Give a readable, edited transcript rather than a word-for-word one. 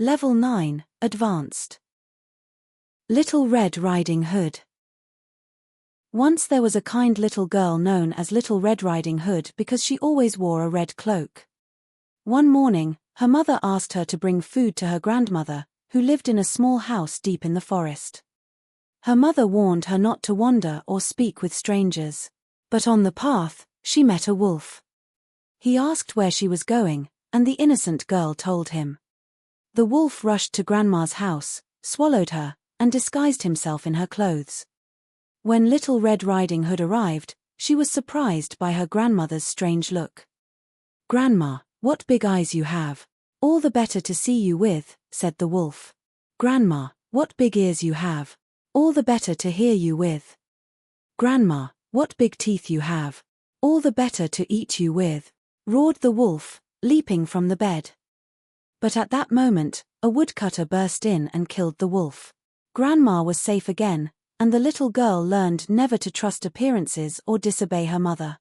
Level 9, Advanced. Little Red Riding Hood. Once there was a kind little girl known as Little Red Riding Hood because she always wore a red cloak. One morning, her mother asked her to bring food to her grandmother, who lived in a small house deep in the forest. Her mother warned her not to wander or speak with strangers. But on the path, she met a wolf. He asked where she was going, and the innocent girl told him. The wolf rushed to Grandma's house, swallowed her, and disguised himself in her clothes. When Little Red Riding Hood arrived, she was surprised by her grandmother's strange look. "Grandma, what big eyes you have! All the better to see you with," said the wolf. "Grandma, what big ears you have! All the better to hear you with. Grandma, what big teeth you have! All the better to eat you with," roared the wolf, leaping from the bed. But at that moment, a woodcutter burst in and killed the wolf. Grandma was safe again, and the little girl learned never to trust appearances or disobey her mother.